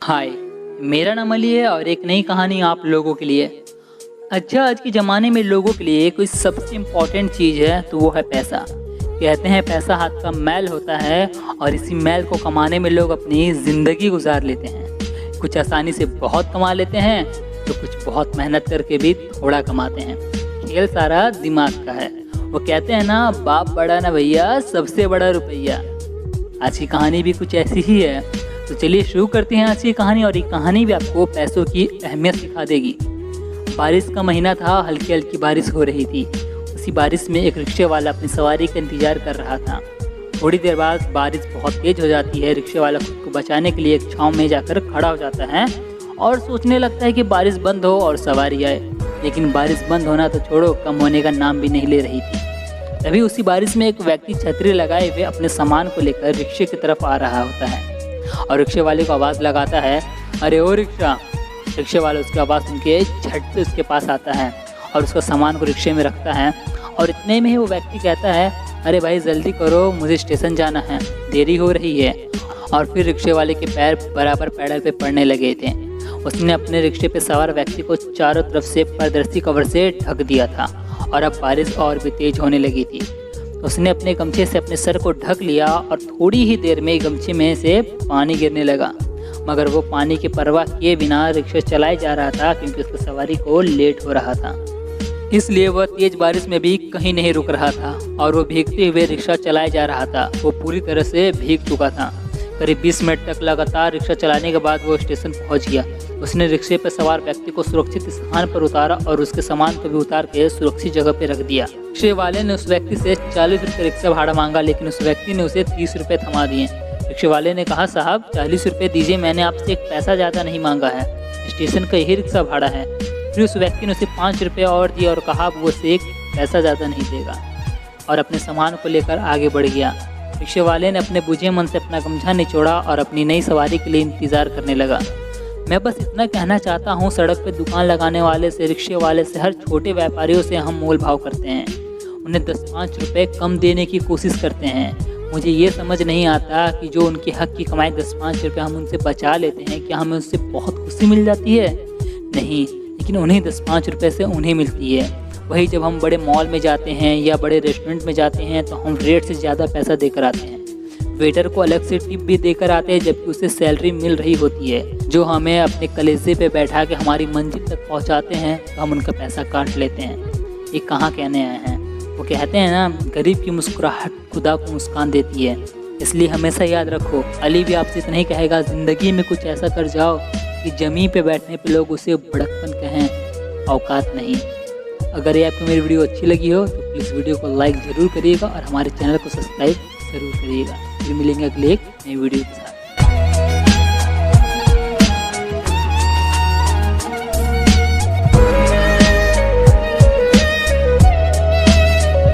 हाय, मेरा नाम अली है और एक नई कहानी आप लोगों के लिए। अच्छा, आज के ज़माने में लोगों के लिए कोई सबसे इम्पोर्टेंट चीज़ है तो वो है पैसा। कहते हैं पैसा हाथ का मैल होता है और इसी मैल को कमाने में लोग अपनी ज़िंदगी गुजार लेते हैं। कुछ आसानी से बहुत कमा लेते हैं तो कुछ बहुत मेहनत करके भी थोड़ा कमाते हैं। खेल सारा दिमाग का है। वो कहते हैं ना, बाप बड़ा ना भैया, सबसे बड़ा रुपया। आज की कहानी भी कुछ ऐसी ही है। तो चलिए शुरू करते हैं आज की कहानी, और ये कहानी भी आपको पैसों की अहमियत सिखा देगी। बारिश का महीना था, हल्की हल्की बारिश हो रही थी। उसी बारिश में एक रिक्शे वाला अपनी सवारी का इंतजार कर रहा था। थोड़ी देर बाद बारिश बहुत तेज हो जाती है। रिक्शे वाला खुद को बचाने के लिए एक छांव में जाकर खड़ा हो जाता है और सोचने लगता है कि बारिश बंद हो और सवारी आए। लेकिन बारिश बंद होना तो छोड़ो, कम होने का नाम भी नहीं ले रही थी। तभी उसी बारिश में एक व्यक्ति छतरी लगाए हुए अपने सामान को लेकर रिक्शे की तरफ आ रहा होता है और रिक्शे वाले को आवाज़ लगाता है, अरे ओ रिक्शा। रिक्शे वाला उसकी आवाज़ सुन के झट से उसके पास आता है और उसका सामान को रिक्शे में रखता है। और इतने में ही वो व्यक्ति कहता है, अरे भाई जल्दी करो, मुझे स्टेशन जाना है, देरी हो रही है। और फिर रिक्शे वाले के पैर बराबर पैडल पे पड़ने लगे थे। उसने अपने रिक्शे पे सवार व्यक्ति को चारों तरफ से पारदर्शी कवर से ढक दिया था और अब बारिश और भी तेज होने लगी थी। उसने अपने गमछे से अपने सर को ढक लिया और थोड़ी ही देर में गमछे में से पानी गिरने लगा। मगर वो पानी की परवाह किए बिना रिक्शा चलाए जा रहा था, क्योंकि उसकी सवारी को लेट हो रहा था। इसलिए वह तेज बारिश में भी कहीं नहीं रुक रहा था और वो भीगते हुए रिक्शा चलाए जा रहा था। वो पूरी तरह से भीग चुका था। करीब 20 मिनट तक लगातार रिक्शा चलाने के बाद वो स्टेशन पहुंच गया। उसने रिक्शे पर सवार व्यक्ति को सुरक्षित स्थान पर उतारा और उसके सामान को भी उतार के सुरक्षित जगह पर रख दिया। रिक्शे वाले ने उस व्यक्ति से 40 रुपये रिक्शा भाड़ा मांगा, लेकिन उस व्यक्ति ने उसे 30 रुपये थमा दिए। रिक्शे वाले ने कहा, साहब 40 रुपये दीजिए, मैंने आपसे एक पैसा ज़्यादा नहीं मांगा है, स्टेशन का यही रिक्शा भाड़ा है। फिर उस व्यक्ति ने उसे 5 रुपये और दिए और कहा वो उसे एक पैसा ज़्यादा नहीं देगा, और अपने सामान को लेकर आगे बढ़ गया। रिक्शे वाले ने अपने बुझे मन से अपना गमछा निचोड़ा और अपनी नई सवारी के लिए इंतज़ार करने लगा। मैं बस इतना कहना चाहता हूँ, सड़क पे दुकान लगाने वाले से, रिक्शे वाले से, हर छोटे व्यापारियों से हम मोल भाव करते हैं। उन्हें 10-5 रुपये कम देने की कोशिश करते हैं। मुझे ये समझ नहीं आता कि जो उनके हक की कमाई 10-5 रुपये हम उनसे बचा लेते हैं, क्या हमें उससे बहुत खुशी मिल जाती है? नहीं, लेकिन उन्हें 10-5 रुपये से उन्हें मिलती है। वही जब हम बड़े मॉल में जाते हैं या बड़े रेस्टोरेंट में जाते हैं तो हम रेट से ज़्यादा पैसा देकर आते हैं। वेटर को अलग से टिप भी देकर आते हैं, जबकि उसे सैलरी मिल रही होती है। जो हमें अपने कलेजे पे बैठा के हमारी मंजिल तक पहुंचाते हैं तो हम उनका पैसा काट लेते हैं। ये कहाँ कहने आए हैं? वो कहते हैं ना, गरीब की मुस्कुराहट खुदा को मुस्कान देती है। इसलिए हमेशा याद रखो, अली भी आपसे इतना ही कहेगा, ज़िंदगी में कुछ ऐसा कर जाओ कि ज़मीन पे बैठने पे लोग उसे बड़कपन कहें, औकात नहीं। अगर ये आपको मेरी वीडियो अच्छी लगी हो तो प्लीज़ वीडियो को लाइक ज़रूर करिएगा और हमारे चैनल को सब्सक्राइब ज़रूर करिएगा। फिर मिलेंगे अगले एक नई वीडियो के साथ।